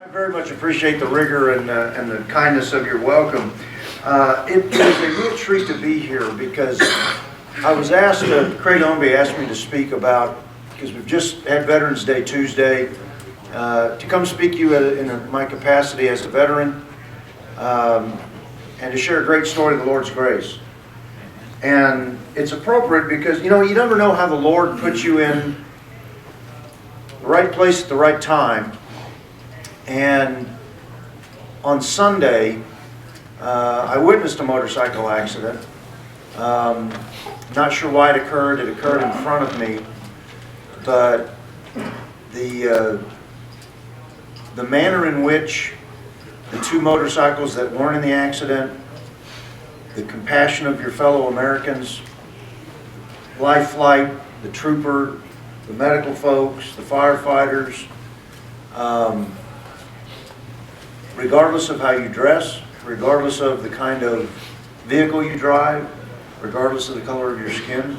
I very much appreciate the rigor and the kindness of your welcome. It is a real treat to be here because I was asked, Craig Omby asked me to speak about, because we've just had Veterans Day Tuesday, to come speak to you in my capacity as a veteran and to share a great story of the Lord's grace. And it's appropriate because, you never know how the Lord puts you in the right place at the right time. And on Sunday, I witnessed a motorcycle accident. Not sure why it occurred. It occurred in front of me. But the manner in which the two motorcycles that weren't in the accident, the compassion of your fellow Americans, life flight, the trooper, the medical folks, the firefighters, regardless of how you dress, regardless of the kind of vehicle you drive, regardless of the color of your skin,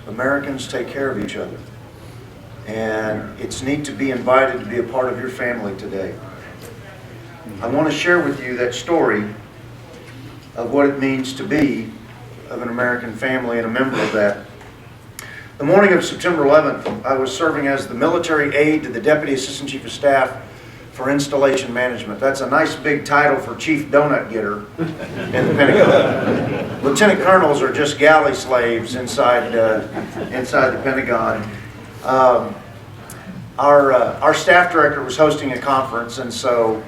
Americans take care of each other. And it's neat to be invited to be a part of your family today. I want to share with you that story of what it means to be of an American family and a member of that. The morning of September 11th, I was serving as the military aide to the Deputy Assistant Chief of Staff for Installation Management. That's a nice big title for Chief Donut Getter in the Pentagon. Lieutenant Colonels are just galley slaves inside the Pentagon. Our staff director was hosting a conference, and so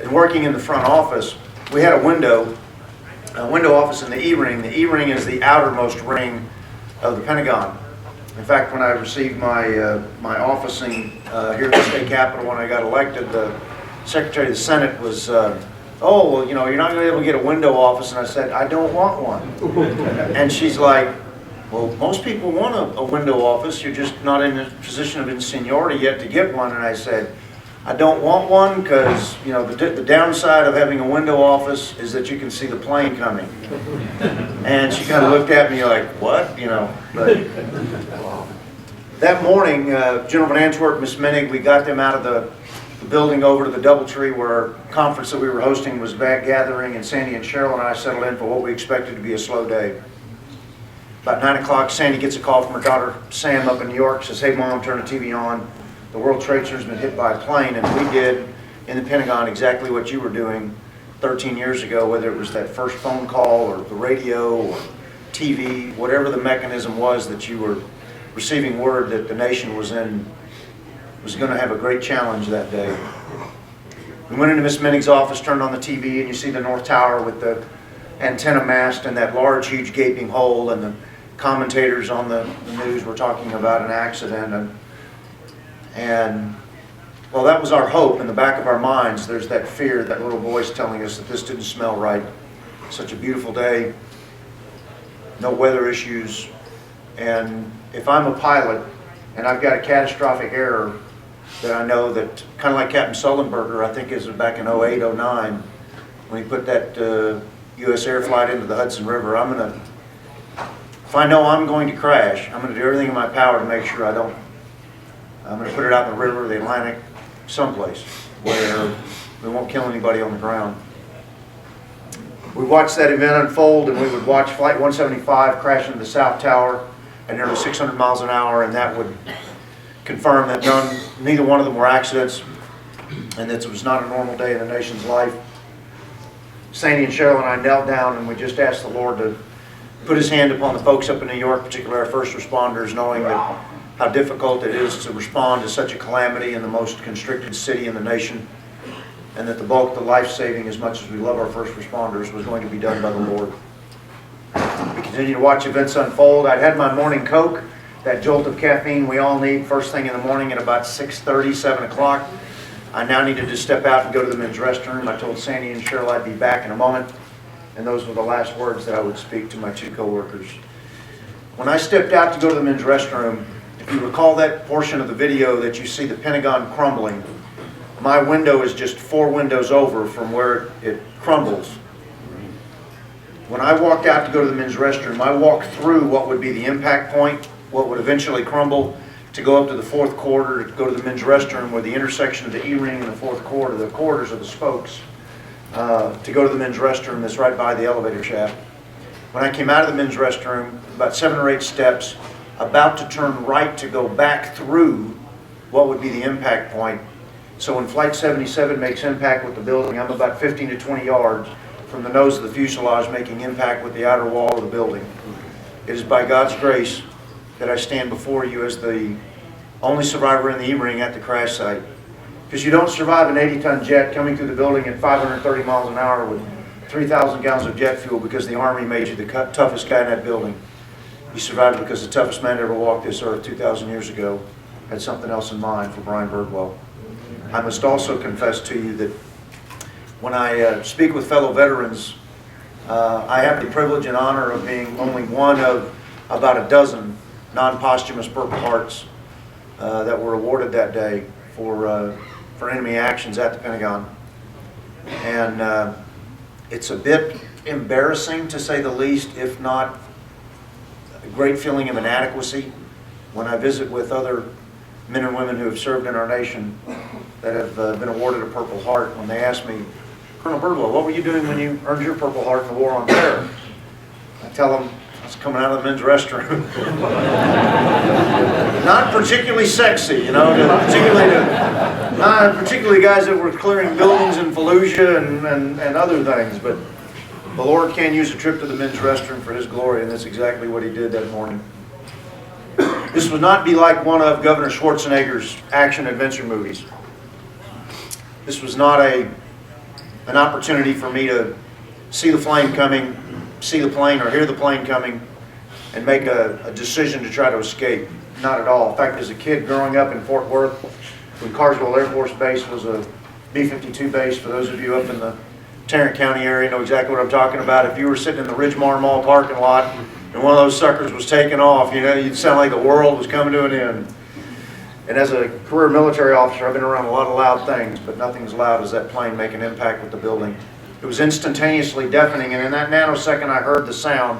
in working in the front office, we had a window office in the E-ring. The E-ring is the outermost ring of the Pentagon. In fact, when I received my officing here at the state capitol when I got elected, the Secretary of the Senate was, you're not going to be able to get a window office. And I said, I don't want one. And she's like, well, most people want a window office. You're just not in a position of seniority yet to get one. And I said, I don't want one because, the downside of having a window office is that you can see the plane coming. And she kind of looked at me like, what? But that morning, General Van Antwerp, Miss Menig, we got them out of the building over to the Doubletree where our conference that we were hosting was back gathering, and Sandy and Cheryl and I settled in for what we expected to be a slow day. About 9 o'clock, Sandy gets a call from her daughter, Sam, up in New York, says, hey, Mom, turn the TV on. The World Trade Center has been hit by a plane, and we did in the Pentagon exactly what you were doing 13 years ago, whether it was that first phone call or the radio or TV, whatever the mechanism was that you were receiving word that the nation was going to have a great challenge that day. We went into Miss Menig's office, turned on the TV, and you see the North Tower with the antenna mast and that large, huge gaping hole, and the commentators on the news were talking about an accident. And well, that was our hope. In the back of our minds, there's that fear, that little voice telling us that this didn't smell right. Such a beautiful day, no weather issues. And if I'm a pilot and I've got a catastrophic error that I know that, kind of like Captain Sullenberger, I think is back in 08, 09, when he put that U.S. air flight into the Hudson River, if I know I'm going to crash, I'm going to do everything in my power to make sure I don't. I'm going to put it out in the river, the Atlantic, someplace where we won't kill anybody on the ground. We watched that event unfold, and we would watch Flight 175 crash into the South Tower at nearly 600 miles an hour, and that would confirm that neither one of them were accidents, and that it was not a normal day in the nation's life. Sandy and Cheryl and I knelt down, and we just asked the Lord to put His hand upon the folks up in New York, particularly our first responders, knowing that how difficult it is to respond to such a calamity in the most constricted city in the nation, and that the bulk of the life-saving, as much as we love our first responders, was going to be done by the Lord. We continue to watch events unfold. I'd had my morning Coke, that jolt of caffeine we all need first thing in the morning at about 6:30, 7 o'clock. I now needed to step out and go to the men's restroom. I told Sandy and Cheryl I'd be back in a moment, and those were the last words that I would speak to my two coworkers. When I stepped out to go to the men's restroom, if you recall that portion of the video that you see the Pentagon crumbling, my window is just 4 windows over from where it crumbles. When I walked out to go to the men's restroom, I walked through what would be the impact point, what would eventually crumble, to go up to the fourth quarter, to go to the men's restroom where the intersection of the E-ring and the fourth quarter, the quarters are the spokes, to go to the men's restroom that's right by the elevator shaft. When I came out of the men's restroom, about 7 or 8 steps, about to turn right to go back through what would be the impact point. So when Flight 77 makes impact with the building, I'm about 15 to 20 yards from the nose of the fuselage making impact with the outer wall of the building. It is by God's grace that I stand before you as the only survivor in the E-ring at the crash site. Because you don't survive an 80-ton jet coming through the building at 530 miles an hour with 3,000 gallons of jet fuel because the Army made you the toughest guy in that building. You survived because the toughest man to ever walk this earth 2,000 years ago had something else in mind for Brian Birdwell. I must also confess to you that when I speak with fellow veterans, I have the privilege and honor of being only one of about a dozen non-posthumous Purple Hearts that were awarded that day for enemy actions at the Pentagon. And it's a bit embarrassing, to say the least, if not a great feeling of inadequacy, when I visit with other men and women who have served in our nation that have been awarded a Purple Heart, when they ask me, Colonel Birdwell, what were you doing when you earned your Purple Heart in the War on Terror? I tell them, I was coming out of the men's restroom. Not particularly sexy, you know, not particularly guys that were clearing buildings in Fallujah and other things, but the Lord can use a trip to the men's restroom for His glory, and that's exactly what He did that morning. This would not be like one of Governor Schwarzenegger's action-adventure movies. This was not an opportunity for me to see the flame coming, see the plane or hear the plane coming, and make a decision to try to escape. Not at all. In fact, as a kid growing up in Fort Worth, when Carswell Air Force Base was a B-52 base, for those of you up in the Tarrant County area know exactly what I'm talking about. If you were sitting in the Ridgemar Mall parking lot and one of those suckers was taking off, you know, you'd sound like the world was coming to an end. And as a career military officer, I've been around a lot of loud things, but nothing as loud as that plane making impact with the building. It was instantaneously deafening, and in that nanosecond I heard the sound,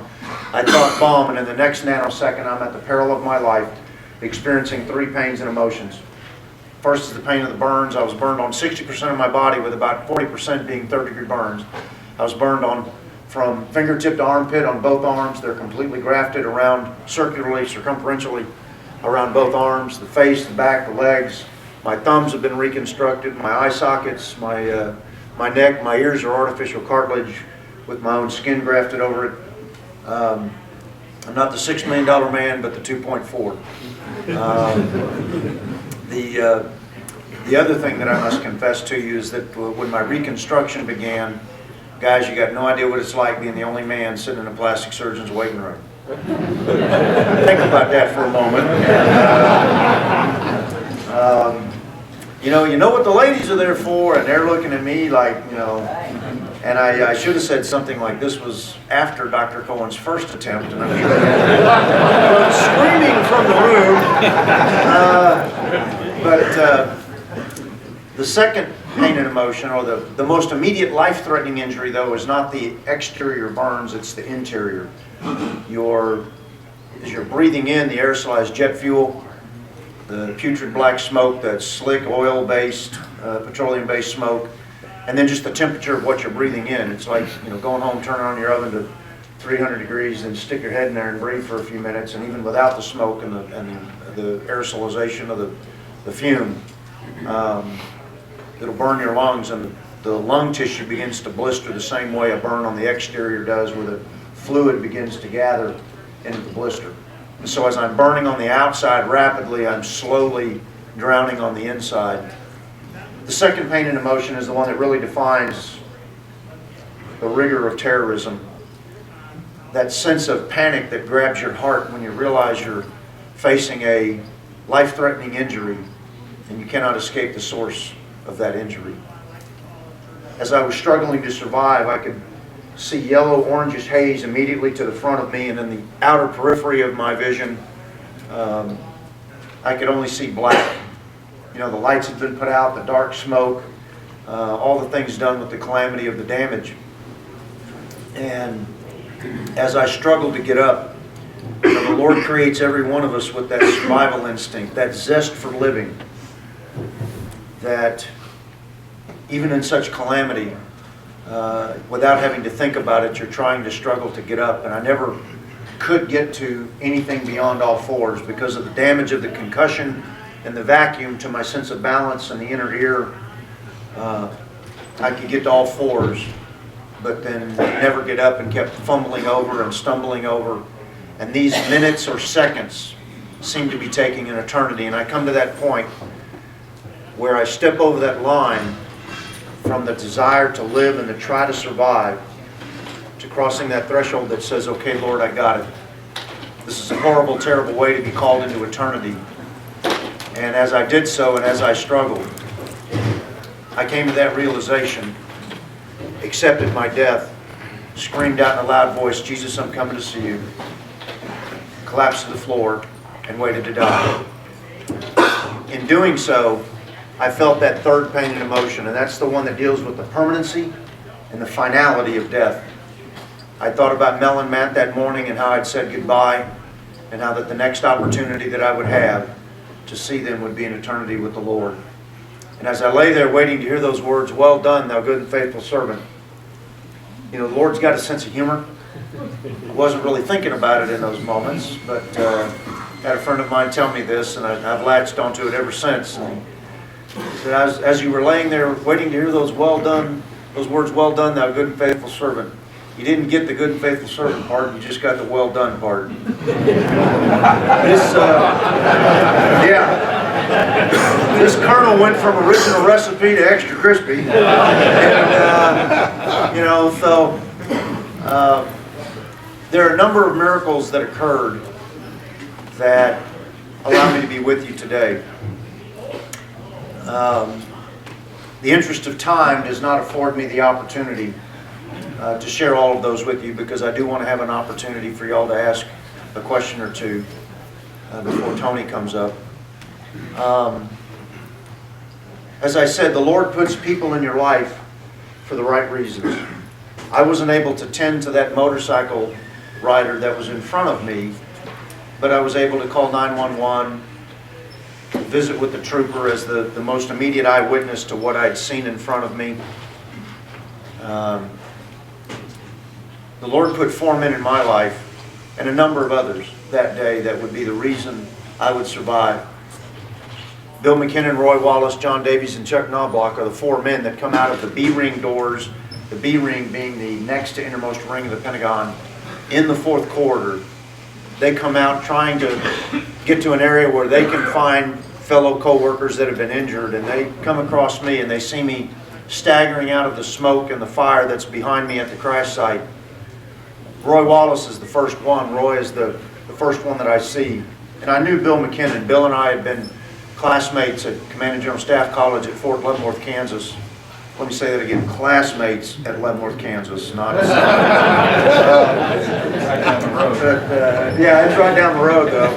I thought bomb, and in the next nanosecond I'm at the peril of my life, experiencing 3 pains and emotions. First is the pain of the burns. I was burned on 60% of my body, with about 40% being third-degree burns. I was burned from fingertip to armpit on both arms. They're completely grafted around circumferentially around both arms, the face, the back, the legs. My thumbs have been reconstructed, my eye sockets, my neck, my ears are artificial cartilage with my own skin grafted over it. I'm not the $6 million man, but the 2.4. The other thing that I must confess to you is that when my reconstruction began, guys, you got no idea what it's like being the only man sitting in a plastic surgeon's waiting room. Think about that for a moment. You know what the ladies are there for, and they're looking at me like, you know, and I should have said something like, this was after Dr. Cohen's first attempt, and I'm sure screaming from the room. The second pain and emotion, or the most immediate life-threatening injury, though, is not the exterior burns, it's the interior. As you're breathing in the aerosolized jet fuel, the putrid black smoke, that slick oil-based, petroleum-based smoke, and then just the temperature of what you're breathing in. It's like, you know, going home, turning on your oven to 300 degrees, and stick your head in there and breathe for a few minutes, and even without the smoke and the aerosolization of the fume, it'll burn your lungs, and the lung tissue begins to blister the same way a burn on the exterior does, where the fluid begins to gather into the blister. And so as I'm burning on the outside rapidly, I'm slowly drowning on the inside. The second pain and emotion is the one that really defines the rigor of terrorism. That sense of panic that grabs your heart when you realize you're facing a life-threatening injury and you cannot escape the source of that injury. As I was struggling to survive, I could see yellow, orangish haze immediately to the front of me, and in the outer periphery of my vision, I could only see black. You know, the lights had been put out, the dark smoke, all the things done with the calamity of the damage. And as I struggled to get up, The Lord creates every one of us with that survival instinct, that zest for living, that even in such calamity, without having to think about it, you're trying to struggle to get up. And I never could get to anything beyond all fours because of the damage of the concussion and the vacuum to my sense of balance and the inner ear. I could get to all fours, but then never get up and kept fumbling over and stumbling over. And these minutes or seconds seem to be taking an eternity. And I come to that point where I step over that line from the desire to live and to try to survive to crossing that threshold that says, okay, Lord, I got it. This is a horrible, terrible way to be called into eternity. And as I did so and as I struggled, I came to that realization, accepted my death, screamed out in a loud voice, Jesus, I'm coming to see you. Collapsed to the floor and waited to die. In doing so, I felt that third pain and emotion, and that's the one that deals with the permanency and the finality of death. I thought about Mel and Matt that morning and how I'd said goodbye, and how that the next opportunity that I would have to see them would be an eternity with the Lord. And as I lay there waiting to hear those words, well done, thou good and faithful servant. You know, the Lord's got a sense of humor. I wasn't really thinking about it in those moments, but I had a friend of mine tell me this, and I've latched onto it ever since. And he said, as you were laying there waiting to hear those words, well done, thou good and faithful servant, you didn't get the good and faithful servant part, you just got the well done part. This kernel went from original recipe to extra crispy. And, so there are a number of miracles that occurred that allow me to be with you today. The interest of time does not afford me the opportunity to share all of those with you, because I do want to have an opportunity for y'all to ask a question or two before Tony comes up. As I said, the Lord puts people in your life for the right reasons. I wasn't able to tend to that motorcycle rider that was in front of me, but I was able to call 911, visit with the trooper as the most immediate eyewitness to what I'd seen in front of me. The Lord put 4 men in my life, and a number of others that day that would be the reason I would survive. Bill McKinnon, Roy Wallace, John Davies, and Chuck Knobloch are the 4 men that come out of the B-ring doors, the B-ring being the next to innermost ring of the Pentagon, in the 4th corridor. They come out trying to get to an area where they can find fellow co-workers that have been injured, and they come across me and they see me staggering out of the smoke and the fire that's behind me at the crash site. Roy Wallace is the first one. Roy is the first one that I see. And I knew Bill McKinnon. Bill and I had been classmates at Command and General Staff College at Fort Leavenworth, Kansas. Let me say that again, classmates at Leavenworth, Kansas, not yeah, it's right down the road though.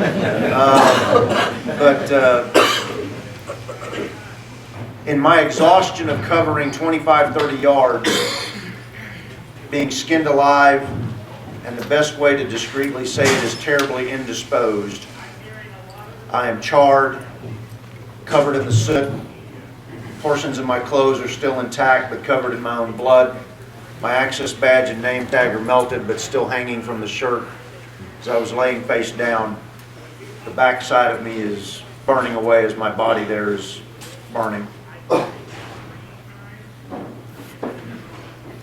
In my exhaustion of covering 25-30 yards, being skinned alive, and the best way to discreetly say it is terribly indisposed, I am charred, covered in the soot. Portions of my clothes are still intact but covered in my own blood. My access badge and name tag are melted but still hanging from the shirt. As I was laying face down, the back side of me is burning away as my body there is burning.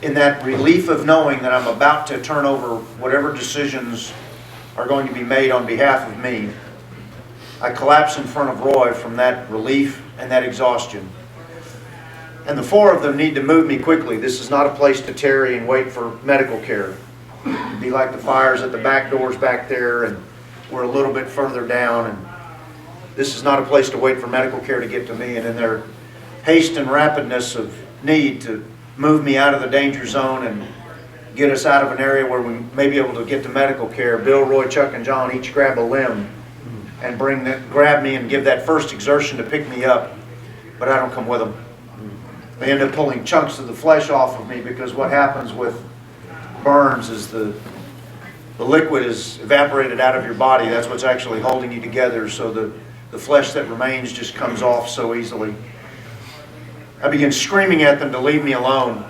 In that relief of knowing that I'm about to turn over whatever decisions are going to be made on behalf of me, I collapse in front of Roy from that relief and that exhaustion. And the 4 of them need to move me quickly. This is not a place to tarry and wait for medical care. It'd be like the fires at the back doors back there, and we're a little bit further down, and this is not a place to wait for medical care to get to me. And in their haste and rapidness of need to move me out of the danger zone and get us out of an area where we may be able to get to medical care, Bill, Roy, Chuck, and John each grab a limb and grab me and give that first exertion to pick me up, but I don't come with them. They end up pulling chunks of the flesh off of me, because what happens with burns is the the liquid is evaporated out of your body. That's what's actually holding you together, so the flesh that remains just comes off so easily. I begin screaming at them to leave me alone.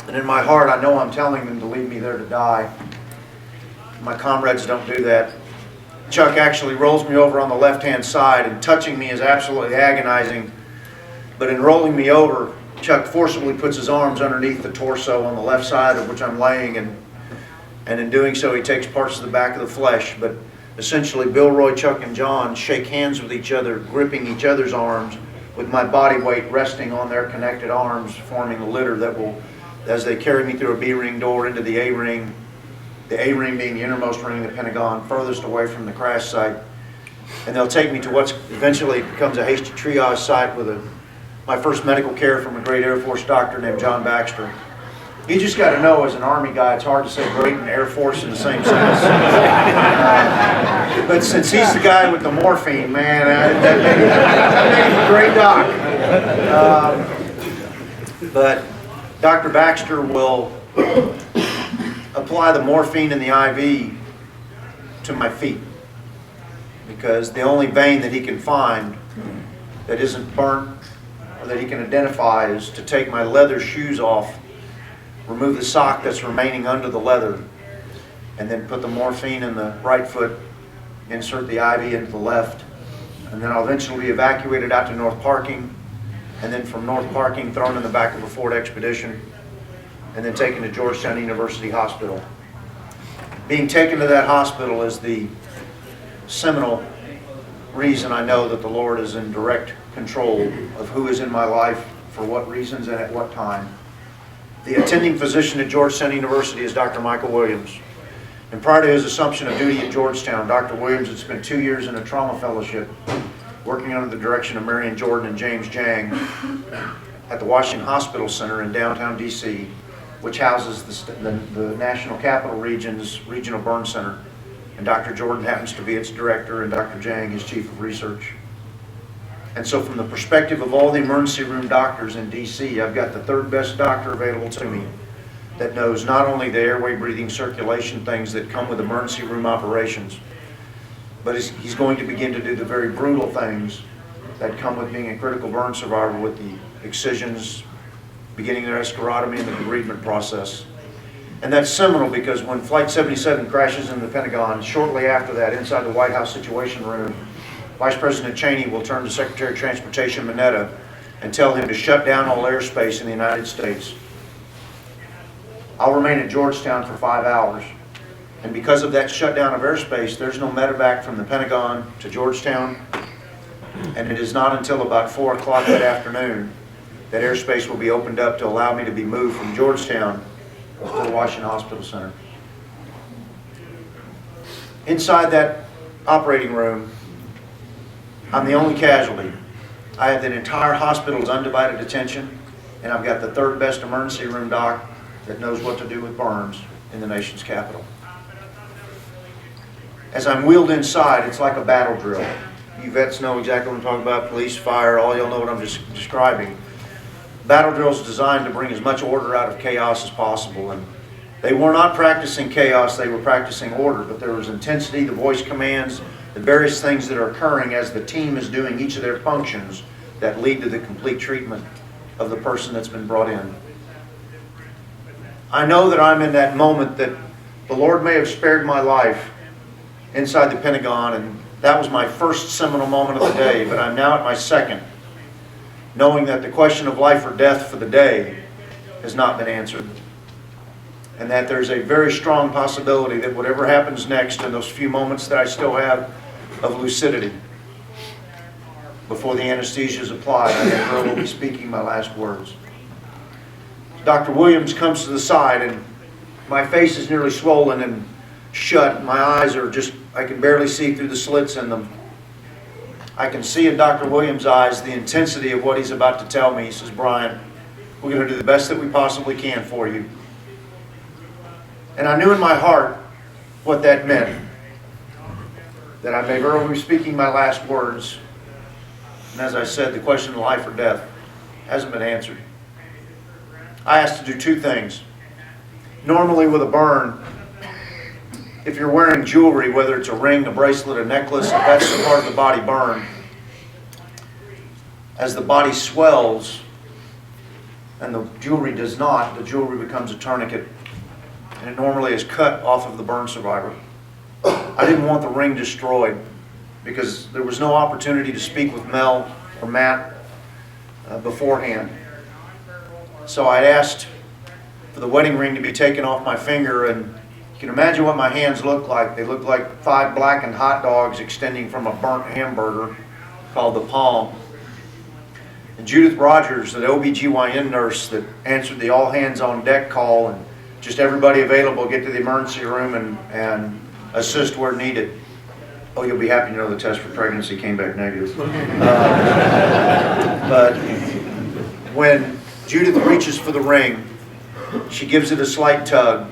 And in my heart, I know I'm telling them to leave me there to die. My comrades don't do that. Chuck actually rolls me over on the left-hand side, and touching me is absolutely agonizing. But in rolling me over, Chuck forcibly puts his arms underneath the torso on the left side of which I'm laying, and in doing so he takes parts of the back of the flesh. But essentially Bill, Roy, Chuck, and John shake hands with each other, gripping each other's arms, with my body weight resting on their connected arms, forming a litter that will, as they carry me through a B-ring door into the A-ring being the innermost ring of the Pentagon, furthest away from the crash site. And they'll take me to what eventually becomes a hasty triage site with my first medical care from a great Air Force doctor named John Baxter. You just got to know, as an Army guy, it's hard to say great and Air Force in the same sentence. But since he's the guy with the morphine, man, that made him a great doc. But Dr. Baxter will apply the morphine and the IV to my feet, because the only vein that he can find that isn't burnt or that he can identify is to take my leather shoes off, remove the sock that's remaining under the leather, and then put the morphine in the right foot, insert the IV into the left, and then I'll eventually be evacuated out to North Parking, and then from North Parking thrown in the back of a Ford Expedition, and then taken to Georgetown University Hospital. Being taken to that hospital is the seminal reason I know that the Lord is in direct control of who is in my life, for what reasons, and at what time. The attending physician at Georgetown University is Dr. Michael Williams. And prior to his assumption of duty at Georgetown, Dr. Williams had spent 2 years in a trauma fellowship working under the direction of Marion Jordan and James Jang at the Washington Hospital Center in downtown D.C., which houses the National Capital Region's Regional Burn Center. And Dr. Jordan happens to be its director, and Dr. Jang is chief of research. And so from the perspective of all the emergency room doctors in D.C., I've got the third best doctor available to me that knows not only the airway, breathing, circulation things that come with emergency room operations, but he's going to begin to do the very brutal things that come with being a critical burn survivor, with the excisions, beginning their escharotomy, and the debridement process. And that's seminal because when Flight 77 crashes in the Pentagon, shortly after that, inside the White House Situation Room, Vice President Cheney will turn to Secretary of Transportation Mineta and tell him to shut down all airspace in the United States. I'll remain at Georgetown for 5 hours. And because of that shutdown of airspace, there's no medevac from the Pentagon to Georgetown. And it is not until about 4 o'clock that afternoon that airspace will be opened up to allow me to be moved from Georgetown to the Washington Hospital Center. Inside that operating room, I'm the only casualty. I have the entire hospital's undivided attention, and I've got the third best emergency room doc that knows what to do with burns in the nation's capital. As I'm wheeled inside, it's like a battle drill. You vets know exactly what I'm talking about, police, fire, all y'all know what I'm describing. Battle drills designed to bring as much order out of chaos as possible, and they were not practicing chaos, they were practicing order, but there was intensity, the voice commands, the various things that are occurring as the team is doing each of their functions that lead to the complete treatment of the person that's been brought in. I know that I'm in that moment that the Lord may have spared my life inside the Pentagon, and that was my first seminal moment of the day, but I'm now at my second, knowing that the question of life or death for the day has not been answered, and that there's a very strong possibility that whatever happens next in those few moments that I still have of lucidity before the anesthesia is applied, I never will be speaking my last words. Dr. Williams comes to the side, and my face is nearly swollen and shut. My eyes are just, I can barely see through the slits in them. I can see in Dr. Williams' eyes the intensity of what he's about to tell me. He says, "Brian, we're going to do the best that we possibly can for you." And I knew in my heart what that meant. That I may very well be speaking my last words. And as I said, the question of life or death hasn't been answered. I asked to do two things. Normally with a burn, if you're wearing jewelry, whether it's a ring, a bracelet, a necklace, if that's the part of the body burned, as the body swells and the jewelry does not, the jewelry becomes a tourniquet, and it normally is cut off of the burn survivor. I didn't want the ring destroyed because there was no opportunity to speak with Mel or Matt beforehand. So I asked for the wedding ring to be taken off my finger, and you can imagine what my hands looked like. They looked like 5 blackened hot dogs extending from a burnt hamburger called the palm. And Judith Rogers, the OBGYN nurse that answered the all hands on deck call, and just everybody available, get to the emergency room and assist where needed. Oh, you'll be happy to know the test for pregnancy came back negative. But when Judith reaches for the ring, she gives it a slight tug.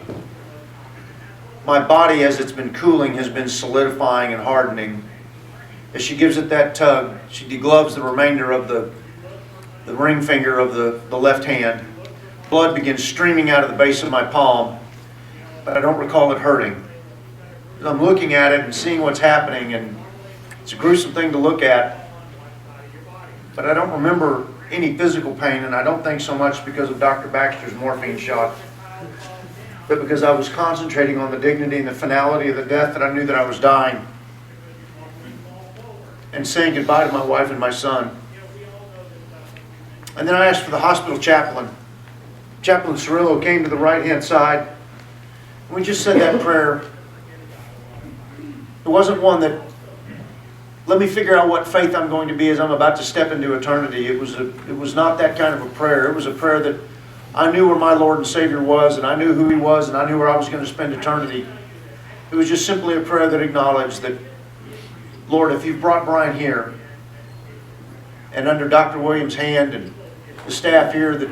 My body, as it's been cooling, has been solidifying and hardening. As she gives it that tug, she degloves the remainder of the ring finger of the left hand. Blood begins streaming out of the base of my palm, but I don't recall it hurting. I'm looking at it and seeing what's happening, and it's a gruesome thing to look at, but I don't remember any physical pain, and I don't think so much because of Dr. Baxter's morphine shot, but because I was concentrating on the dignity and the finality of the death that I knew that I was dying, and saying goodbye to my wife and my son. And then I asked for the hospital chaplain. Chaplain Cirillo came to the right-hand side. We just said that prayer. It wasn't one that, let me figure out what faith I'm going to be as I'm about to step into eternity. It was not that kind of a prayer. It was a prayer that I knew where my Lord and Savior was, and I knew who He was, and I knew where I was going to spend eternity. It was just simply a prayer that acknowledged that, Lord, if you've brought Brian here, and under Dr. Williams' hand and the staff here, that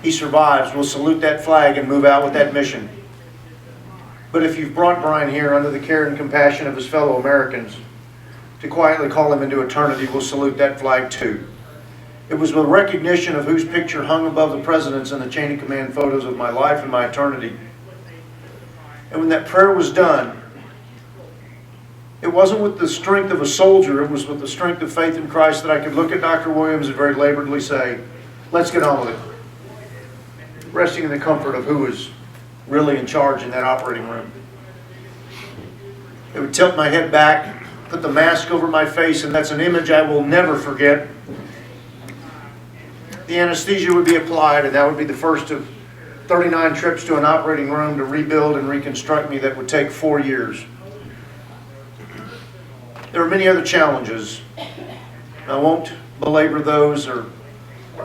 he survives, we'll salute that flag and move out with that mission. But if you've brought Brian here under the care and compassion of his fellow Americans to quietly call him into eternity, we'll salute that flag too. It was with recognition of whose picture hung above the presidents and the chain of command photos of my life and my eternity. And when that prayer was done, it wasn't with the strength of a soldier, it was with the strength of faith in Christ that I could look at Dr. Williams and very laboredly say, let's get on with it. Resting in the comfort of who was really in charge in that operating room. It would tilt my head back, put the mask over my face, and that's an image I will never forget. The anesthesia would be applied, and that would be the first of 39 trips to an operating room to rebuild and reconstruct me that would take 4 years. There are many other challenges. I won't belabor those, or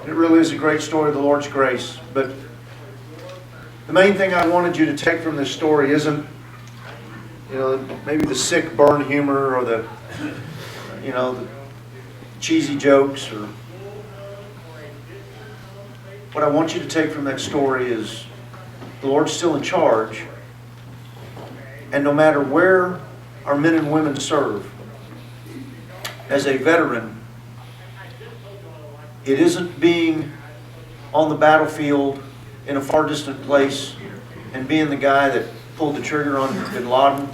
it really is a great story of the Lord's grace. But the main thing I wanted you to take from this story isn't, maybe the sick burn humor or the cheesy jokes. Or what I want you to take from that story is the Lord's still in charge, and no matter where our men and women serve, as a veteran, it isn't being on the battlefield in a far distant place and being the guy that pulled the trigger on bin Laden.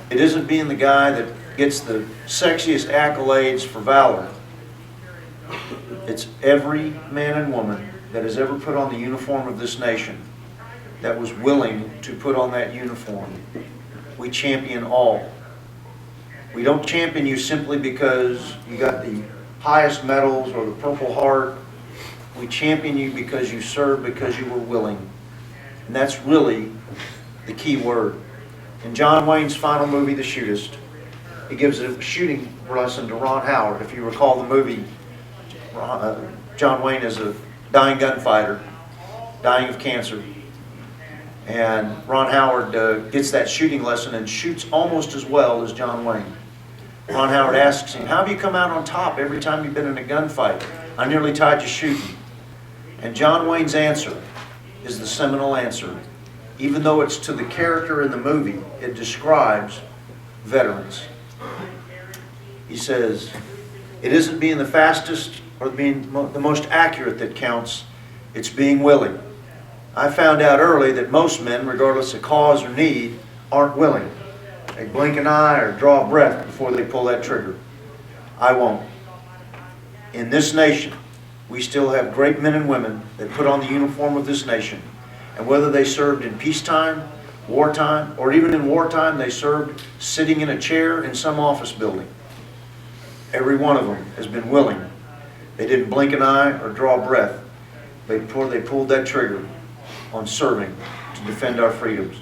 It isn't being the guy that gets the sexiest accolades for valor. It's every man and woman that has ever put on the uniform of this nation that was willing to put on that uniform. We champion all. We don't champion you simply because you got the highest medals or the Purple Heart. We champion you because you served, because you were willing. And that's really the key word. In John Wayne's final movie, The Shootist, he gives a shooting lesson to Ron Howard. If you recall the movie, John Wayne is a dying gunfighter, dying of cancer. And Ron Howard gets that shooting lesson and shoots almost as well as John Wayne. Ron Howard asks him, how have you come out on top every time you've been in a gunfight? I nearly tied you shooting. And John Wayne's answer is the seminal answer. Even though it's to the character in the movie, it describes veterans. He says, it isn't being the fastest or being the most accurate that counts, it's being willing. I found out early that most men, regardless of cause or need, aren't willing. They blink an eye or draw a breath before they pull that trigger. I won't. In this nation, we still have great men and women that put on the uniform of this nation. And whether they served in peacetime, wartime, or even in wartime, they served sitting in a chair in some office building. Every one of them has been willing. They didn't blink an eye or draw a breath before they pulled that trigger on serving to defend our freedoms.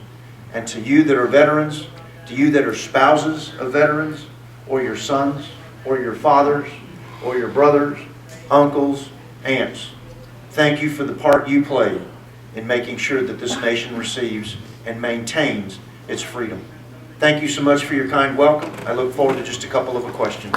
And to you that are veterans, to you that are spouses of veterans, or your sons, or your fathers, or your brothers, uncles, aunts, thank you for the part you played in making sure that this nation receives and maintains its freedom. Thank you so much for your kind welcome. I look forward to just a couple of questions.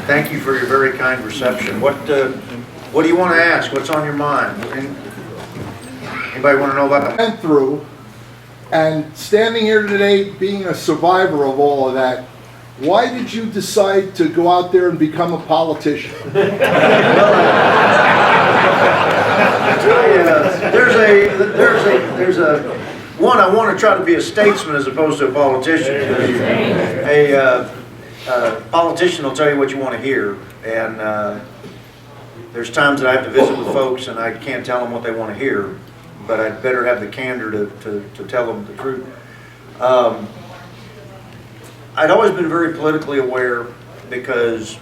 Thank you for your very kind reception. What do you want to ask? What's on your mind? Anybody want to know about that? Went through, and standing here today, being a survivor of all of that, why did you decide to go out there and become a politician? There's a one. I want to try to be a statesman as opposed to a politician. A politician will tell you what you want to hear, and there's times that I have to visit with folks and I can't tell them what they want to hear, but I'd better have the candor to tell them the truth. I'd always been very politically aware, because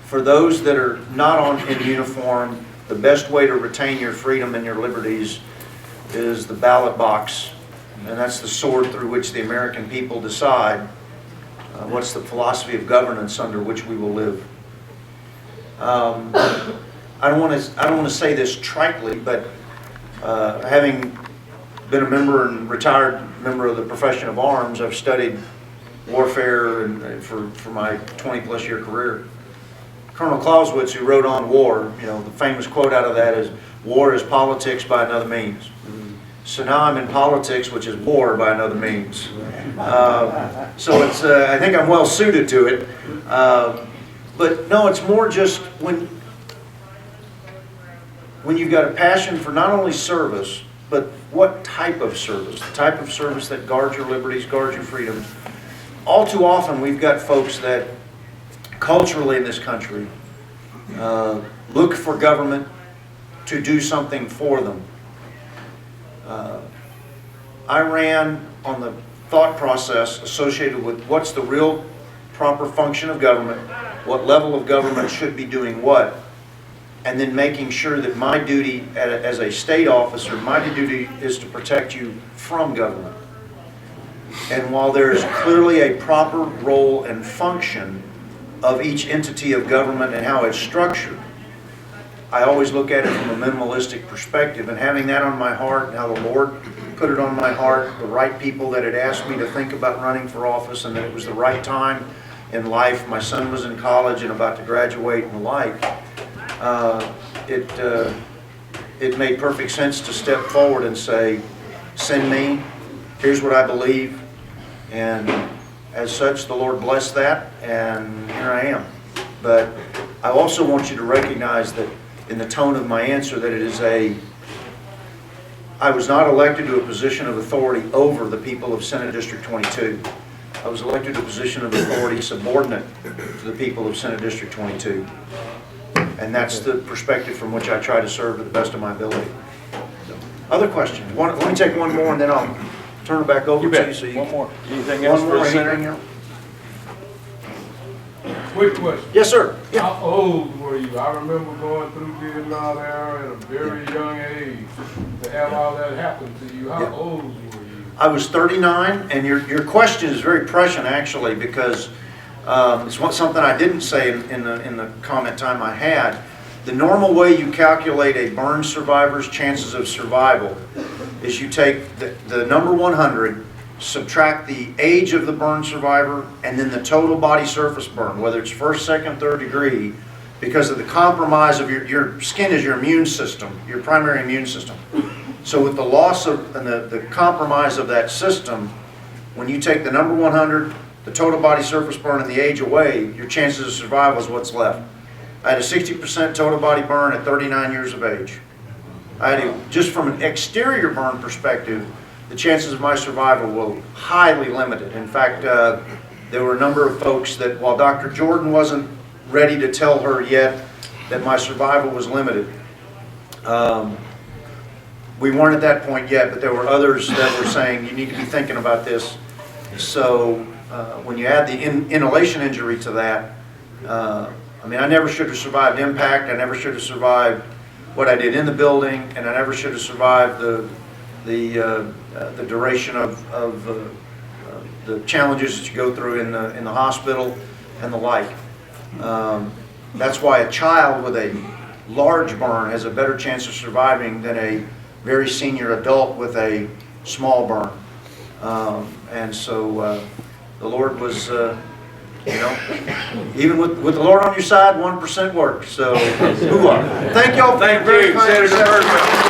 for those that are not in uniform, the best way to retain your freedom and your liberties is the ballot box, and that's the sword through which the American people decide what's the philosophy of governance under which we will live. I don't want to say this tritely, but having been a member and retired member of the profession of arms, I've studied warfare and for my 20-plus year career. Colonel Clausewitz, who wrote on war, the famous quote out of that is, "War is politics by another means." So now I'm in politics, which is war by another means. So it's, I think I'm well suited to it. But no, it's more just when you've got a passion for not only service, but what type of service, the type of service that guards your liberties, guards your freedoms. All too often we've got folks that culturally in this country look for government to do something for them. I ran on the thought process associated with what's the real proper function of government, what level of government should be doing what, and then making sure that my duty as a state officer, my duty is to protect you from government. And while there's clearly a proper role and function of each entity of government and how it's structured, I always look at it from a minimalistic perspective, and having that on my heart and how the Lord put it on my heart, the right people that had asked me to think about running for office, and that it was the right time in life. My son was in college and about to graduate and the like. It made perfect sense to step forward and say, send me, here's what I believe, and as such the Lord blessed that, and here I am. But I also want you to recognize that in the tone of my answer that it is I was not elected to a position of authority over the people of Senate District 22. I was elected to a position of authority subordinate to the people of Senate District 22. And that's the perspective from which I try to serve to the best of my ability. Other questions? Let me take one more and then I'll turn it back over to you. So one more. Anything else for the Senator? Quick question. Yes, sir. Yeah. How old were you? I remember going through Vietnam era at a very young age to have all that happen to you. How old were you? I was 39, and your question is very prescient actually, because it's something I didn't say in the comment time I had. The normal way you calculate a burn survivor's chances of survival is you take the number 100, subtract the age of the burn survivor, and then the total body surface burn, whether it's first, second, third degree, because of the compromise of your skin is your immune system, your primary immune system. So with the loss of and the compromise of that system, when you take the number 100, the total body surface burn, and the age away, your chances of survival is what's left. I had a 60% total body burn at 39 years of age. Just from an exterior burn perspective, the chances of my survival were highly limited. In fact, there were a number of folks that, while Dr. Jordan wasn't ready to tell her yet that my survival was limited, we weren't at that point yet, but there were others that were saying, you need to be thinking about this. So when you add the inhalation injury to that, I mean, I never should have survived impact. I never should have survived what I did in the building, and I never should have survived the duration of the challenges that you go through in the hospital and the like. That's why a child with a large burn has a better chance of surviving than a very senior adult with a small burn. And so the Lord was, you know, even with the Lord on your side, 1% works. So, hoo-ah. Thank y'all for Thank your very you, kind Senator reception. Birdwell.